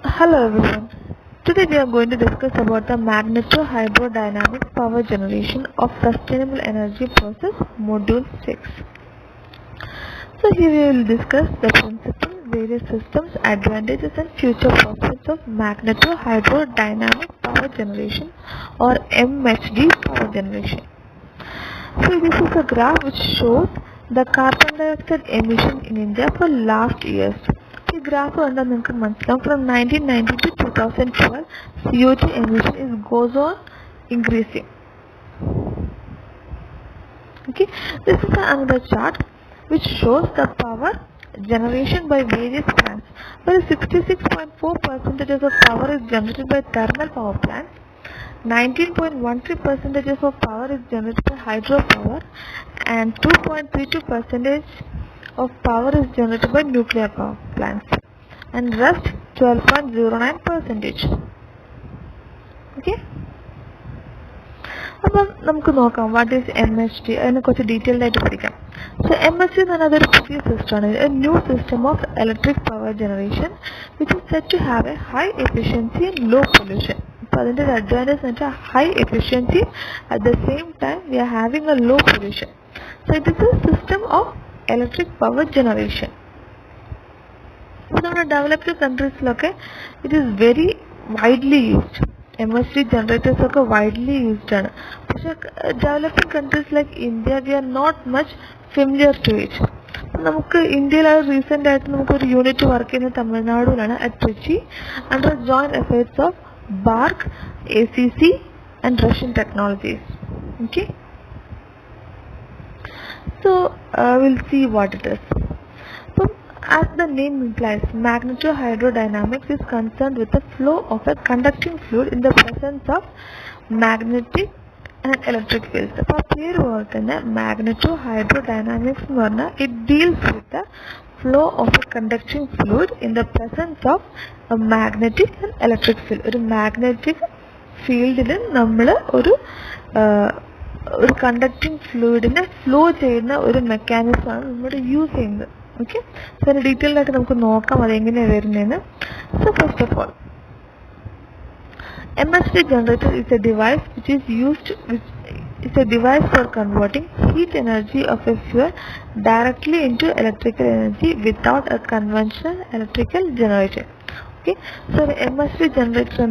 Hello everyone. Today we are going to discuss about the Magneto hydrodynamic power generation of sustainable energy process module 6. So here we will discuss the principle, various systems, advantages and future prospects of Magneto hydrodynamic power generation or MHD power generation. So this is a graph which shows the carbon dioxide emission in India for last years. The graph from 1990 to 2012 CO2 emission goes on increasing. Okay, this is another chart which shows the power generation by various plants, where 66.4% of power is generated by thermal power plants, 19.13% of power is generated by hydropower, and 2.32% of power is generated by nuclear power plants, and rest 12.09%. Okay. What is MHD? Detailed. So MHD is another system, a new system of electric power generation which is said to have a high efficiency and low pollution. So the advantage is high efficiency, at the same time we are having a low pollution. So it is a system of electric power generation. So in developed countries, it is very widely used. MHD generators are widely used. But developing countries like India, we are not much familiar to it. India recent unit work in Tamil Nadu at Trichy under joint efforts of BARC, ACC and Russian technologies. Okay. So we'll see what it is. So as the name implies, Magneto hydrodynamics is concerned with the flow of a conducting fluid in the presence of magnetic and electric fields. So Magneto hydrodynamics it deals with the flow of a conducting fluid in the presence of a magnetic and electric field. A magnetic field in a conducting fluid in a flow chain or mechanism we use. Okay, so in detail so first of all, MHD generator is a device which is used for converting heat energy of a fuel directly into electrical energy without a conventional electrical generator. Okay, so the MHD generator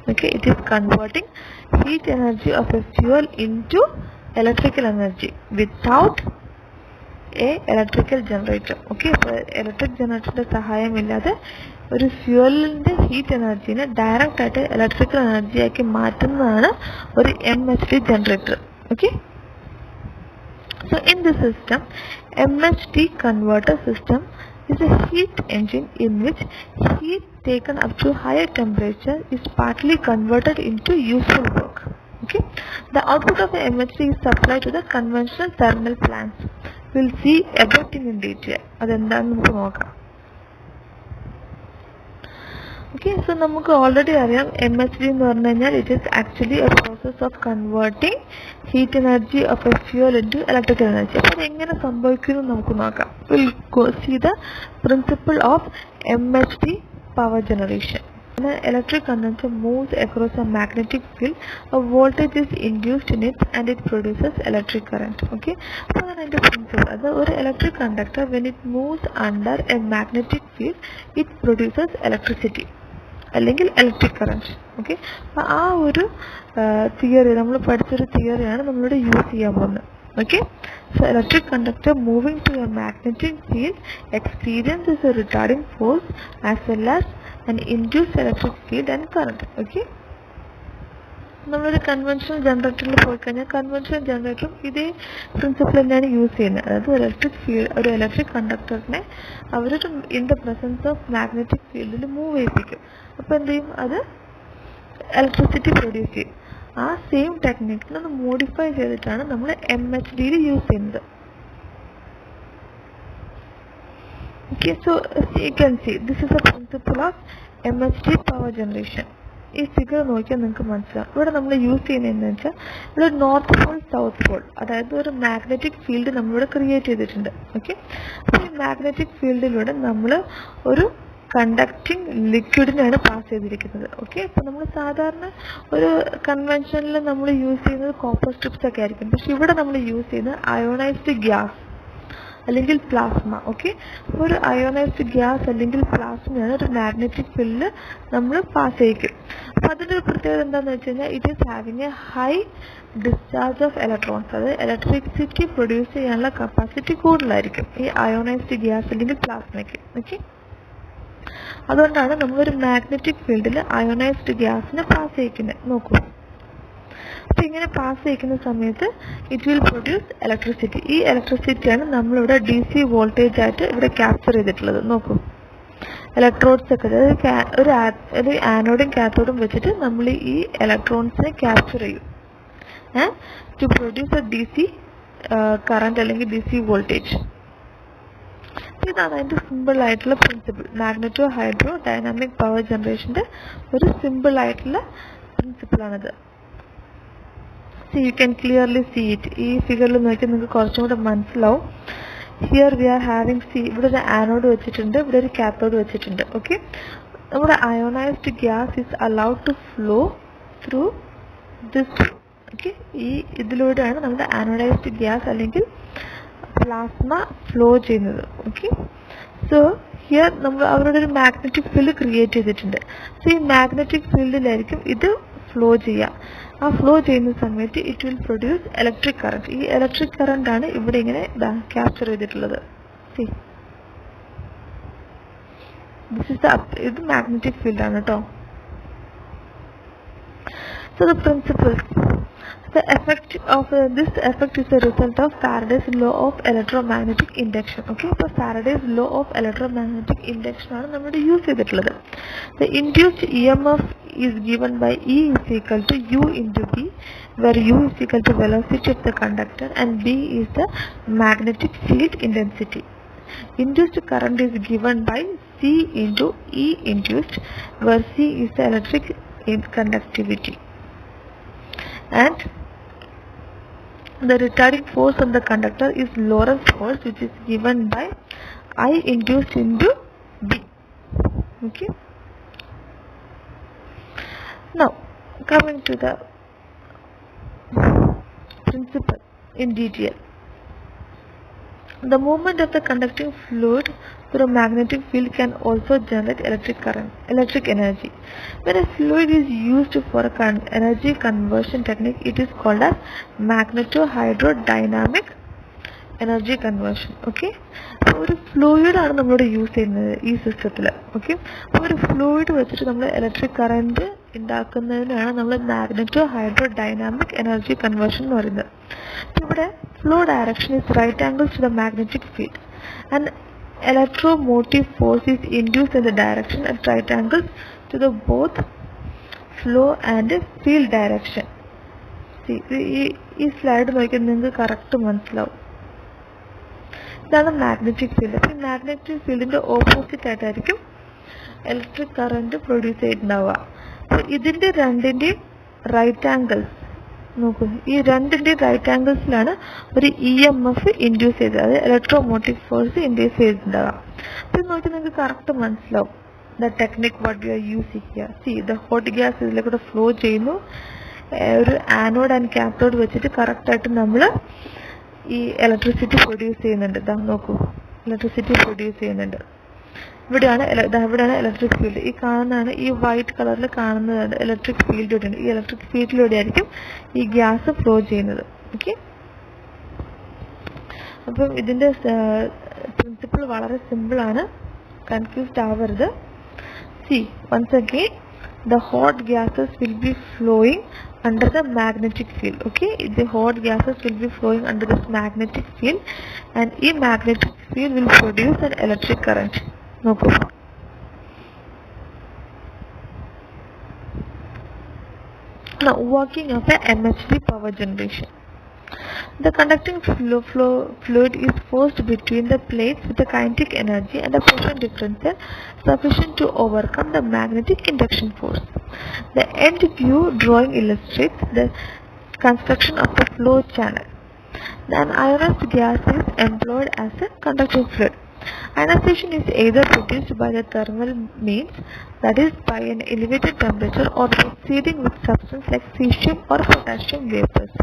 okay, it is converting heat energy of a fuel into electrical energy without a electrical generator. Okay, so electric generator sahayam illade oru fuel inde heat energy ne direct aayittu electrical energy aaki maatunnaanu oru MHD generator. Okay, so in this system, MHD converter system is a heat engine in which heat taken up to higher temperature is partly converted into useful work. Okay, the output of the MHD is supplied to the conventional thermal plants. We will see everything in detail. Okay, so we already know MHD it is actually a process of converting heat energy of a fuel into electrical energy. We will go see the principle of MHD power generation. When an electric conductor moves across a magnetic field, a voltage is induced in it and it produces electric current. Okay, so the principle, the electric conductor, when it moves under a magnetic field, it produces electricity, electric current. Okay, so this theory we use. Okay, so electric conductor moving to a magnetic field experiences a retarding force as well as an induced electric field and current. Okay, conventional generator conventional generator this principle use electric field or electric conductor in the presence of magnetic field move electricity produce. Same technique modify MHD use. Okay, so you can see this is a principle of MHD power generation. This figure we use north pole, south pole. That is a magnetic field created. Okay, so this magnetic field conducting ലിക്വിഡിനാണ് pass ചെയ്തിരിക്കുന്നത്. Okay, അപ്പോൾ നമ്മൾ സാധാരണ ഒരു കൺവെൻഷനിൽ നമ്മൾ use ചെയ്യുന്നത് copper strips ഒക്കെ ആയിരിക്കും. പക്ഷെ ഇവിടെ നമ്മൾ യൂസ് ചെയ്യുന്നത് അയോണൈസ്ഡ് ഗ്യാസ് അല്ലെങ്കിൽ പ്ലാസ്മ. ഓക്കെ, ഒരു അയോണൈസ്ഡ് ഗ്യാസ് അല്ലെങ്കിൽ പ്ലാസ്മയാണ് ഒരു മാഗ്നറ്റിക് ഫീൽഡ് നമ്മൾ പാസ് ചെയ്യിക്കും. അപ്പോൾ അതിൻ്റെ ഒരു പ്രത്യേകത എന്താണെന്ന് വെച്ച് കഴിഞ്ഞാൽ it is having A high discharge of electrons. അത് ഇലക്ട്രിസിറ്റി പ്രൊഡ്യൂസ് ചെയ്യാനുള്ള കപ്പാസിറ്റി കൂടുതലായിരിക്കും ഈ അയോണൈസ്ഡ് ഗ്യാസ് അല്ലെങ്കിൽ പ്ലാസ്മയ്ക്ക്. ഓക്കെ, അതുകൊണ്ടാണ് നമ്മളൊരു മാഗ്നറ്റിക് ഫീൽഡിൽ അയോണൈസ്ഡ് ഗ്യാസിനെ പാസ് ചെയ്യിക്കുന്നത്. നോക്കൂ, അപ്പോൾ ഇങ്ങനെ പാസ് ചെയ്യിക്കുന്ന സമയത്ത് ഇറ്റ് വിൽ പ്രൊഡ്യൂസ് ഇലക്ട്രിസിറ്റി. ഈ ഇലക്ട്രിസിറ്റിയാണ് നമ്മളിവിടെ DC വോൾട്ടേജ് ആയിട്ട് ഇവിടെ ക്യാപ്ചർ ചെയ്തിട്ടുള്ളത്. നോക്കൂ, ഇലക്ട്രോഡ്സ് ഒക്കെ, ഒരു ആനോഡും കാത്തോഡും വെച്ചിട്ട് നമ്മൾ ഈ ഇലക്ട്രോൺസിനെ ക്യാപ്ചർ ചെയ്യും to produce a DC current അല്ലെങ്കിൽ DC വോൾട്ടേജ്. ഇതാണ് അതിൻ്റെ സിമ്പിൾ ആയിട്ടുള്ള principle. Magneto hydro dynamic power ജനറേഷൻ്റെ ഒരു സിമ്പിൾ ആയിട്ടുള്ള പ്രിൻസിപ്പിളാണിത്. See, you can clearly see it. ഈ ഫിഗറിൽ നോക്കിയാൽ നിങ്ങൾക്ക് കുറച്ചും കൂടെ മനസ്സിലാവും. ഹിയർ വി ആർ ഹാവിങ്, ഇവിടെ ഒരു ആനോഡ് വെച്ചിട്ടുണ്ട്, ഇവിടെ ഒരു കാത്തോഡ് വെച്ചിട്ടുണ്ട്. ഓക്കെ, നമ്മുടെ ionised gas is allowed to flow through this. Okay, ഈ ഇതിലൂടെയാണ് നമ്മുടെ ആനോഡൈസ്ഡ് ഗ്യാസ് അല്ലെങ്കിൽ പ്ലാസ്മ ഫ്ലോ ചെയ്യുന്നത്. ഓക്കെ, സോ ഹിയർ നമ്മൾ അവരുടെ ഒരു മാഗ്നറ്റിക് ഫീൽഡ് ക്രിയേറ്റ് ചെയ്തിട്ടുണ്ട്. സോ ഈ മാഗ്നറ്റിക് ഫീൽഡിലായിരിക്കും ഇത് ഫ്ലോ ചെയ്യുക. ആ ഫ്ലോ ചെയ്യുന്ന സമയത്ത് it will produce electric current. ഈ ഇലക്ട്രിക് കറണ്ട് ആണ് ഇവിടെ ഇങ്ങനെ ക്യാപ്ചർ ചെയ്തിട്ടുള്ളത്. ഇത് മാഗ്നറ്റിക് ഫീൽഡ് ആണ് കേട്ടോ. So the principles. The effect of this effect is a result of Faraday's law of electromagnetic induction. Okay, so Faraday's law of electromagnetic induction ആണ് നമ്മൾ യൂസ് ചെയ്തിട്ടുള്ളത്. The induced EMF is given by E is equal to U into B, where U is equal to velocity of the conductor and B is the magnetic field intensity. Induced current is given by C into E induced, where C is the electric conductivity. And the retarding force on the conductor is Lorentz force, which is given by I induced into B. Okay. Now coming to the principle in detail. The movement of the conducting fluid through a magnetic field can also generate electric energy. When a fluid is used for a energy conversion technique, it is called as magneto-hydrodynamic energy conversion. Okay, ഒരു fluid ആണ് നമ്മൾ use ചെയ്യുന്നത് ഈ സിസ്റ്റത്തിൽ. Okay, ഒരു fluid വെച്ചിട്ട് നമ്മൾ electric current ഉണ്ടാക്കുന്നതിനാണ് നമ്മൾ മാഗ്നെറ്റോ ഹൈഡ്രോഡൈനാമിക് എനർജി കൺവേർഷൻ എന്ന് പറയുന്നത്. ഇവിടെ flow direction is right angles to the magnetic field and electromotive force is induced in the direction at right angles to the both flow and field direction. See, ഈ slide നോക്കിയാൽ നിങ്ങൾക്ക് correct മനസ്സിലാവും. ഇതാണ് magnetic field. ഈ magnetic ഫീൽഡിന്റെ opposite ആയിട്ടായിരിക്കും electric current produce ചെയ്തിട്ടുണ്ടാവുക. ഇതിന്റെ രണ്ടിന്റെയും റൈറ്റ് ആംഗിൾസ് നോക്കൂ, ഈ രണ്ടിന്റെയും റൈറ്റ് ആംഗിൾസിലാണ് ഒരു EMF ഇൻഡ്യൂസ് ചെയ്തത്, അത് ഇലക്ട്രോമോട്ടീവ് ഫോഴ്സ് ഇൻഡ്യൂസ് ചെയ്തിട്ടുണ്ടാവുക. ഇത് നോക്കി നിങ്ങൾക്ക് കറക്റ്റ് മനസ്സിലാവും. The technique what we are using here. See, the hot gas ഇതിലേക്കൂടെ ഫ്ലോ ചെയ്യുന്നു. ഒരു ആനോഡ് ആൻഡ് കാത്തോഡ് വെച്ചിട്ട് കറക്റ്റായിട്ട് നമ്മൾ ഈ ഇലക്ട്രിസിറ്റി പ്രൊഡ്യൂസ് ചെയ്യുന്നുണ്ട്. ഇതാ നോക്കൂ, ഇലക്ട്രിസിറ്റി പ്രൊഡ്യൂസ് ചെയ്യുന്നുണ്ട്. ഇവിടെയാണ് ഇലക്ട്രിക് ഫീൽഡ്. ഈ കാണുന്നതാണ്, ഈ വൈറ്റ് കളറിൽ കാണുന്നതാണ് ഇലക്ട്രിക് ഫീൽഡ്. ഈ ഇലക്ട്രിക് ഫീൽഡിലൂടെ ആയിരിക്കും ഈ ഗ്യാസ് ഫ്ലോ ചെയ്യുന്നത്. ഓക്കെ, അപ്പം ഇതിന്റെ പ്രിൻസിപ്പിൾ വളരെ സിമ്പിൾ ആണ്, കൺഫ്യൂസ്ഡ് ആവരുത്. See, once again the hot gases will be flowing under the magnetic field. Okay, the hot gases will be flowing under this magnetic field and this magnetic field will produce an electric current. No problem. Now working of a MHD power generation. The conducting fluid is forced between the plates with a kinetic energy and a pressure differential sufficient to overcome the magnetic induction force. The end view drawing illustrates the construction of the flow channel. An ionized gas is employed as a conducting fluid. Ionization is either produced by the thermal means, that is by an elevated temperature, or by seeding with substance like cesium or potassium vapors.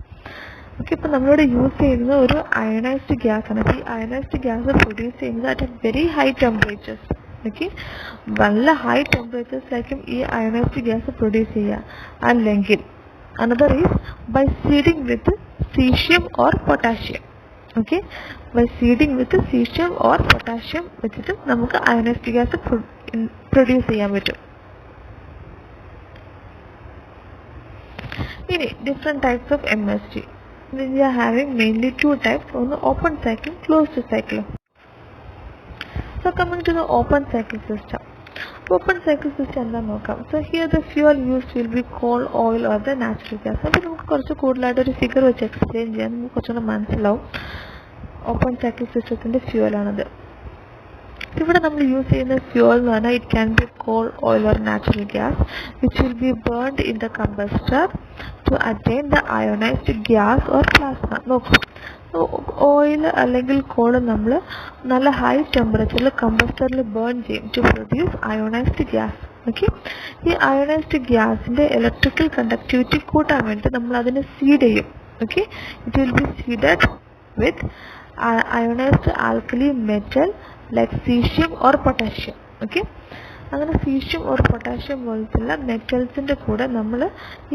Okay, ഇപ്പോൾ നമ്മളിവിടെ use ചെയ്യുന്ന ഒരു ionised gas ആണ്. ഈ ionised gas produce ചെയ്യുന്നത് at very high temperatures. Okay, നല്ല high ടെമ്പറേച്ചേഴ്സിലായിരിക്കും ഈ ionised gas produce ചെയ്യുക. അല്ലെങ്കിൽ another is by seeding with cesium or potassium. Okay, by seeding with cesium or potassium വെച്ചിട്ട് നമുക്ക് അയണൈസ്ഡ് ഗ്യാസ് പ്രൊഡ്യൂസ് ചെയ്യാൻ പറ്റും. ഇനി different types of MHD. We are having mainly two types, one open cycle, closed cycle. So coming to the open cycle system. Open cycle system എന്താ നോക്കാം. So here the fuel used will be coal, oil or the natural gas. അപ്പോൾ നമുക്ക് കുറച്ച് കൂടുതലായിട്ട് ഒരു figure വെച്ച് explain ചെയ്യാൻ നമുക്ക് കുറച്ചുകൂടെ മനസ്സിലാവും. ഓപ്പൺ സൈക്കിൾ സിസ്റ്റത്തിൻ്റെ ഫ്യൂവലാണത്. ഇവിടെ നമ്മൾ യൂസ് ചെയ്യുന്ന ഫ്യൂവൽ എന്ന് പറഞ്ഞാൽ it can be coal, oil or natural gas which will be burned in the combustor to attain the ionised gas or plasma. നോക്കൂ, ഓയിൽ അല്ലെങ്കിൽ കോൾ നമ്മൾ നല്ല ഹൈ ടെമ്പറേച്ചറിൽ കമ്പസ്റ്ററിൽ ബേൺ ചെയ്യും to produce ionised gas. Okay, ഈ അയോണൈസ്ഡ് ഗ്യാസിൻ്റെ ഇലക്ട്രിക്കൽ കണ്ടക്ടിവിറ്റി കൂട്ടാൻ വേണ്ടി നമ്മൾ അതിനെ സീഡ് ചെയ്യും. Okay, it will be seeded with ionized alkali metal like cesium or potassium. Okay, അങ്ങനെ cesium or potassium പോലത്തുള്ള മെറ്റൽസിൻ്റെ കൂടെ നമ്മൾ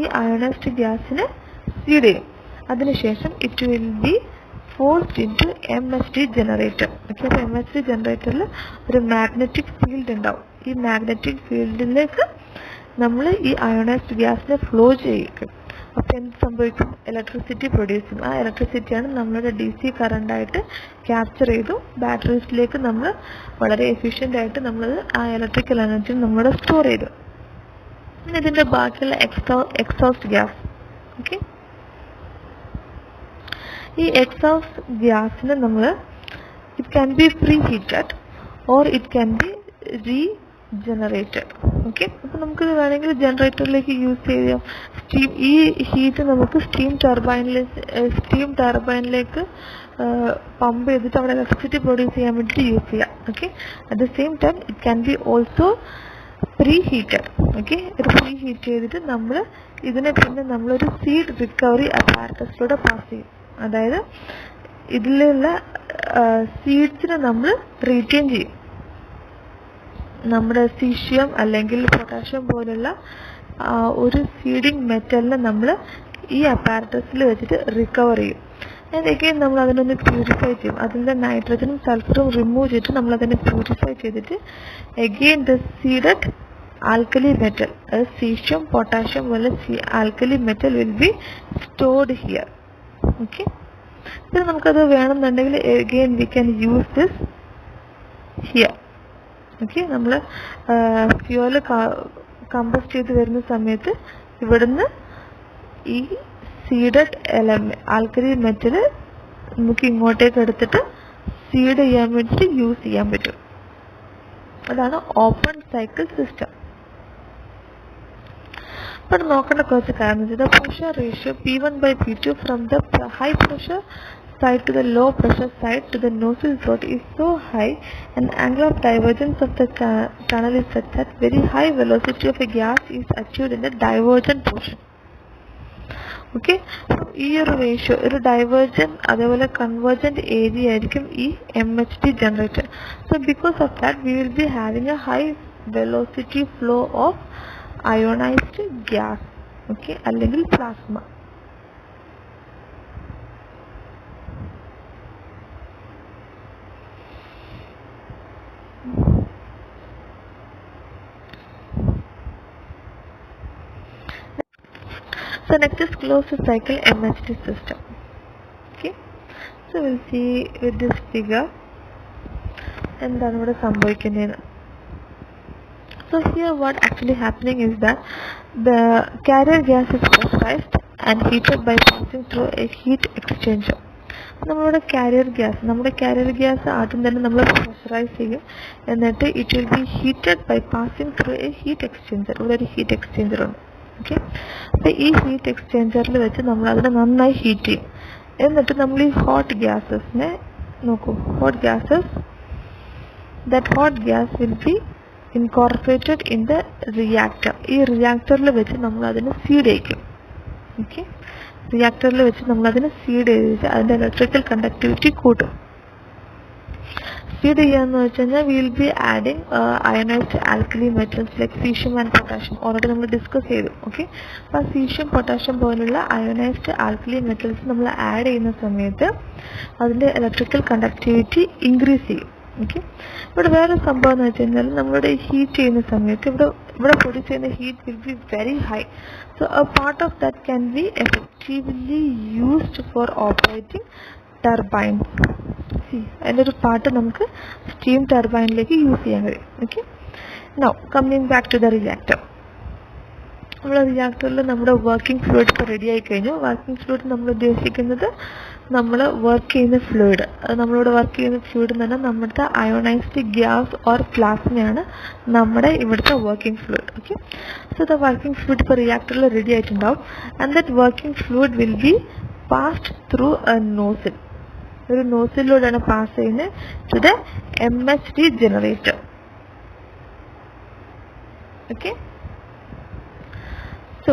ഈ അയണൈസ്ഡ് ഗ്യാസിനെ സീഡ് ചെയ്യും. അതിനുശേഷം it will be forced into MHD generator. Okay, അപ്പോൾ MHD ജനറേറ്ററിൽ ഒരു മാഗ്നറ്റിക് ഫീൽഡ് ഉണ്ടാവും. ഈ മാഗ്നറ്റിക് ഫീൽഡിലേക്ക് നമ്മൾ ഈ അയണൈസ്ഡ് ഗ്യാസിനെ ഫ്ലോ ചെയ്യിക്കും. അപ്പോൾ എന്ത് സംഭവിക്കും? ഇലക്ട്രിസിറ്റി പ്രൊഡ്യൂസ് ചെയ്യും. ആ ഇലക്ട്രിസിറ്റിയാണ് നമ്മളുടെ DC കറണ്ടായിട്ട് ക്യാപ്ചർ ചെയ്തു ബാറ്ററീസിലേക്ക് നമ്മൾ വളരെ എഫിഷ്യൻ്റ് ആയിട്ട് നമ്മളത് ആ ഇലക്ട്രിക്കൽ എനർജി നമ്മുടെ സ്റ്റോർ ചെയ്തു. പിന്നെ ഇതിൻ്റെ ബാക്കിയുള്ള എക്സോസ്റ്റ് ഗ്യാസ്. ഓക്കെ, ഈ എക്സോസ്റ്റ് ഗ്യാസിന് നമ്മൾ it can B pre heated or it can B regenerated. Okay, അപ്പോൾ നമുക്കിത് വേണമെങ്കിൽ ജനറേറ്ററിലേക്ക് യൂസ് ചെയ്യാം. സ്റ്റീം, ഈ ഹീറ്റ് നമുക്ക് സ്റ്റീം ടർബൈനിലേക്ക് പമ്പ് ചെയ്തിട്ട് അവിടെ ഇലക്ട്രിസിറ്റി പ്രൊഡ്യൂസ് ചെയ്യാൻ വേണ്ടിയിട്ട് യൂസ് ചെയ്യാം. Okay, at the same time it can B also pre heated. Okay, ഇത് പ്രീ ഹീറ്റ് ചെയ്തിട്ട് നമ്മൾ ഇതിനെ പിന്നെ നമ്മളൊരു സീഡ് റിക്കവറി അപ്പാരറ്റസിലൂടെ പാസ് ചെയ്യും. അതായത് ഇതിലുള്ള സീഡ്സിനെ നമ്മൾ റീറ്റെയിൻ ചെയ്യും. നമ്മുടെ സീഷ്യം അല്ലെങ്കിൽ പൊട്ടാഷ്യം പോലുള്ള ഒരു സീഡിങ് മെറ്റലിനെ നമ്മൾ ഈ അപ്പാരറ്റസിൽ വെച്ചിട്ട് റിക്കവർ ചെയ്യും. ആൻഡ് എഗെയിൻ നമ്മൾ അതിനൊന്ന് പ്യൂരിഫൈ ചെയ്യും. അതിൻ്റെ നൈട്രജനും സൾഫറും റിമൂവ് ചെയ്തിട്ട് നമ്മൾ അതിനെ പ്യൂരിഫൈ ചെയ്തിട്ട് again the seeded alkali metal, caesium potassium പോലെ alkali metal will be stored here. Okay, പിന്നെ നമുക്കത് വേണമെന്നുണ്ടെങ്കിൽ again we can use this here. Okay, നമ്മൾ ഫ്യൂവൽ കമ്പസ്റ്റ് ചെയ്ത് വരുന്ന സമയത്ത് ഇവിടുന്ന് ഈ സീഡഡ് ആൽക്കലി മെറ്റൽ നമുക്ക് ഇങ്ങോട്ടേക്ക് എടുത്തിട്ട് സീഡ് ചെയ്യാൻ വേണ്ടിയിട്ട് യൂസ് ചെയ്യാൻ പറ്റും. അതാണ് ഓപ്പൺ സൈക്കിൾ സിസ്റ്റം. അപ്പോൾ നോക്കേണ്ട കുറച്ച് കാരണം വെച്ചാൽ pressure ratio P1/P2 from the high pressure side to the low pressure side to the nozzle throat is so high and angle of divergence of the tunnel is such that very high velocity of a gas is achieved in the divergent portion. Okay, ഈ ഒരു ratio ഒരു divergent അതേപോലെ convergent area ആയിരിക്കും ഈ MHD generator. So because of that we will be having A high velocity flow of ionised gas. Okay, അല്ലെങ്കിൽ plasma. So next is closed cycle MHD system. Okay, so we'll see with this figure എന്താണ് ഇവിടെ സംഭവിക്കുന്നത്. So here what actually happening is that the carrier gas is pressurized and heated by passing through a heat exchanger. നമ്മളുടെ carrier gas ആദ്യം തന്നെ നമ്മൾ pressurise ചെയ്യും. എന്നിട്ട് it will be heated by passing through a heat exchanger. ഇവിടെ ഒരു heat exchanger ഉണ്ട്. Okay, അപ്പോൾ ഈ ഹീറ്റ് എക്സ്ചേഞ്ചറിൽ വെച്ച് നമ്മൾ അതിനെ നന്നായി ഹീറ്റ് ചെയ്യും. എന്നിട്ട് നമ്മൾ ഈ ഹോട്ട് ഗ്യാസസിനെ നോക്കൂ, hot gases that hot gas will be incorporated in the reactor. ഈ റിയാക്ടറിൽ വെച്ച് നമ്മൾ അതിനെ ഫീഡ് ചെയ്യിക്കും. ഓക്കെ, റിയാക്ടറിൽ വെച്ച് നമ്മൾ അതിനെ ഫീഡ് ചെയ്ത് അതിൻ്റെ ഇലക്ട്രിക്കൽ കണ്ടക്ടിവിറ്റി കൂട്ടും. ഫീഡ് ചെയ്യാന്ന് വെച്ച് കഴിഞ്ഞാൽ will be adding ionised alkali metals like caesium and potassium. Already നമ്മൾ ഡിസ്കസ് ചെയ്തു. ഓക്കെ, അപ്പോൾ സീഷ്യം പൊട്ടാഷ്യം പോലുള്ള അയണൈസ്ഡ് ആൽക്കലി മെറ്റൽസ് നമ്മൾ ആഡ് ചെയ്യുന്ന സമയത്ത് അതിൻ്റെ ഇലക്ട്രിക്കൽ കണ്ടക്ടിവിറ്റി ഇൻക്രീസ് ചെയ്യും. ഓക്കെ, ഇവിടെ വേറെ സംഭവം എന്ന് വെച്ച് കഴിഞ്ഞാൽ നമ്മളുടെ ഹീറ്റ് ചെയ്യുന്ന സമയത്ത് ഇവിടെ പ്രൊഡ്യൂസ് ചെയ്യുന്ന heat will be very high. So a part of that can be effectively used for operating turbines. അതിൻ്റെ ഒരു പാർട്ട് നമുക്ക് സ്റ്റീം ടർബൈനിലേക്ക് യൂസ് ചെയ്യാൻ കഴിയും. Okay, now coming back to the reactor. നമ്മുടെ റിയാക്ടറിൽ നമ്മുടെ വർക്കിംഗ് ഫ്ലൂയിഡ് ഇപ്പോൾ റെഡി ആയി കഴിഞ്ഞു. വർക്കിംഗ് ഫ്ലൂയിഡ് നമ്മൾ ഉദ്ദേശിക്കുന്നത് നമ്മൾ വർക്ക് ചെയ്യുന്ന ഫ്ലൂയിഡ്, അത് നമ്മളിവിടെ വർക്ക് ചെയ്യുന്ന ഫ്ലൂയിഡ് എന്ന് പറഞ്ഞാൽ നമ്മുടെ അയോണൈസ്ഡ് ഗ്യാസ് ഓർ പ്ലാസ്മയാണ് നമ്മുടെ ഇവിടുത്തെ working fluid. Okay, so the working fluid ഇപ്പോൾ റിയാക്ടറിൽ റെഡി ആയിട്ടുണ്ടാവും. And that working fluid will be passed through a nozzle. ഒരു നോസിലൂടെയാണ് പാസ് ചെയ്യുന്നത് to the MHD generator. Okay, so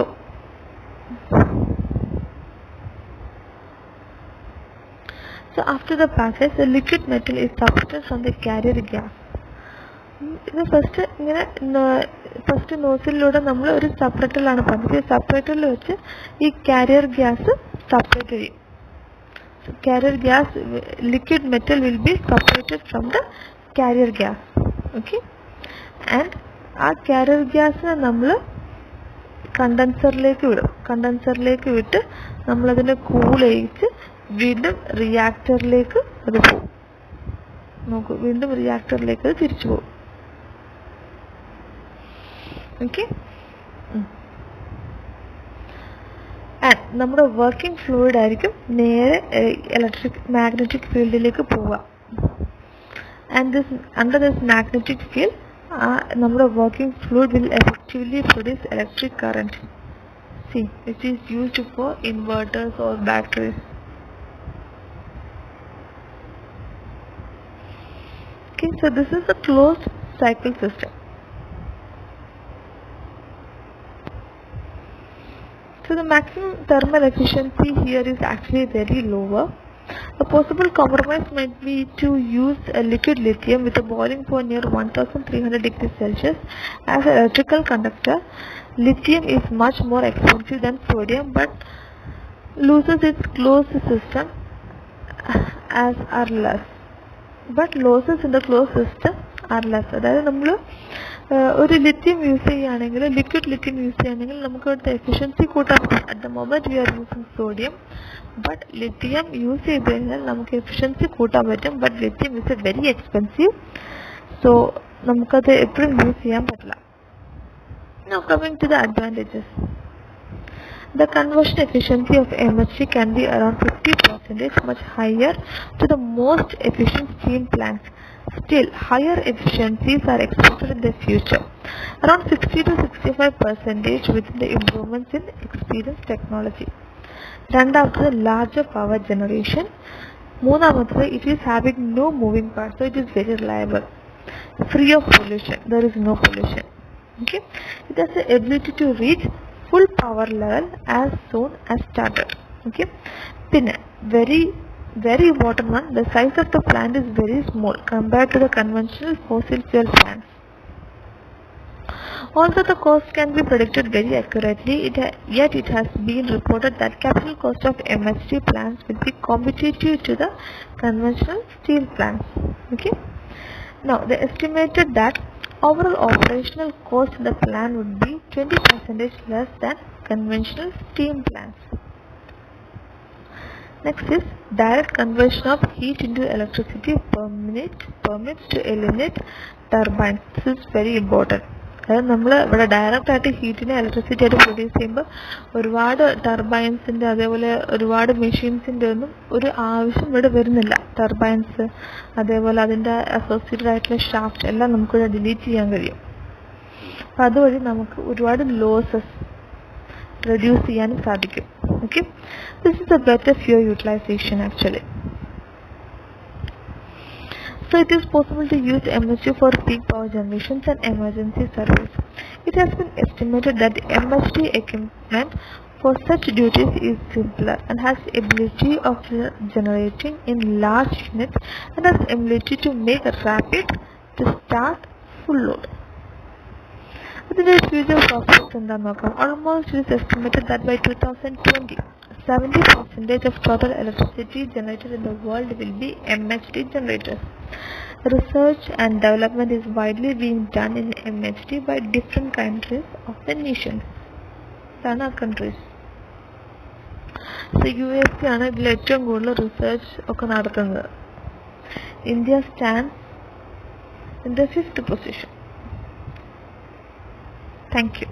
after the passage the liquid metal is separated from the carrier gas. ഇത് first നോസിലൂടെ നമ്മൾ ഒരു സെപ്പറേറ്ററിലാണ് പറഞ്ഞത്. സെപ്പറേറ്ററിൽ വെച്ച് ഈ കാരിയർ ഗ്യാസ് സെപ്പറേറ്റ് ചെയ്യും. Carrier gas, liquid metal will be separated from the carrier gas. Okay, and ആ carrier gasനെ നമ്മൾ കണ്ടൻസറിലേക്ക് വിടും. കണ്ടൻസറിലേക്ക് വിട്ട് നമ്മളതിനെ കൂൾ ചെയ്യിച്ച് വീണ്ടും റിയാക്ടറിലേക്ക് അത് പോകും. നോക്കൂ, വീണ്ടും റിയാക്ടറിലേക്ക് അത് തിരിച്ചു പോകും. ഓക്കെ, ആൻഡ് നമ്മുടെ വർക്കിംഗ് ഫ്ലൂയിഡ് ആയിരിക്കും നേരെ മാഗ്നറ്റിക് ഫീൽഡിലേക്ക് പോവുക. And under this magnetic field നമ്മുടെ working fluid will effectively produce electric current. See which is used for inverters or batteries. Okay, so this is a closed cycle system. So the maximum thermal efficiency here is actually very lower. A possible compromise might be to use a liquid lithium with a boiling point near 1300 degrees Celsius as an electrical conductor. Lithium is much more expensive than sodium but loses its closed system as are less. But losses in the closed system are less. അതായത് നമ്മൾ ഒരു lithium use ചെയ്യുകയാണെങ്കിൽ, liquid lithium use ചെയ്യുകയാണെങ്കിൽ നമുക്ക് അവിടുത്തെ efficiency കൂട്ടാൻ പറ്റും. At the moment we are using sodium, but lithium use ചെയ്ത് കഴിഞ്ഞാൽ നമുക്ക് എഫിഷ്യൻസി കൂട്ടാൻ പറ്റും. But lithium is a very expensive, so നമുക്കത് എപ്പോഴും യൂസ് ചെയ്യാൻ പറ്റില്ല. Now coming to the advantages. The conversion efficiency of MHD can be around 50%, much higher to the most efficient steam plants. Still, higher efficiencies are expected in the future, around 60 to 65% with the improvements in experience technology. രണ്ടാമത്തത് larger power generation. മൂന്നാമത്തത് it is having no moving parts, so it is very reliable, free of pollution. There is no pollution. Okay, it has the ability to reach full power level as soon as started. Okay, പിന്നെ very important one, the size of the plant is very small compared to the conventional fossil fuel plants. Also, the cost can be predicted very accurately, yet it has been reported that capital cost of MHD plants will be competitive to the conventional steel plants. Okay, now they estimated that overall operational cost in the plant would be 20% less than conventional steam plants. Next is direct conversion of heat into electricity permits to eliminate turbines. This is very important. അതായത് നമ്മൾ ഇവിടെ direct ആയിട്ട് ഹീറ്റിനെ electricity ആയിട്ട് produce ചെയ്യുമ്പോൾ ഒരുപാട് ടർബൈൻസിൻ്റെ അതേപോലെ ഒരുപാട് മെഷീൻസിൻ്റെ ഒന്നും ഒരു ആവശ്യം ഇവിടെ വരുന്നില്ല. ടർബൈൻസ് അതേപോലെ അതിൻ്റെ അസോസിയേറ്റഡ് ആയിട്ടുള്ള ഷാഫ്റ്റ് എല്ലാം നമുക്കിവിടെ ഡിലീറ്റ് ചെയ്യാൻ കഴിയും. അപ്പം അതുവഴി നമുക്ക് ഒരുപാട് ലോസസ് റെഡ്യൂസ് ചെയ്യാനും സാധിക്കും. Okay, this is a better fuel utilization actually. So it is possible to use MHD for peak power generations and emergency service. It has been estimated that the MHD equipment for such duties is simpler and has the ability of generating in large units and has the ability to make a rapid to start full load. Today's future prospects in the market. Almost it is estimated that by 2020, 70% of total electricity generated in the world will be MHD generators. Research and development is widely being done in MHD by different countries of the nation. Countries. So USA ആണ് ഇതിൽ ഏറ്റവും കൂടുതൽ research ഒക്കെ നടത്തുന്നത്. India stands in the 5th position. Thank you.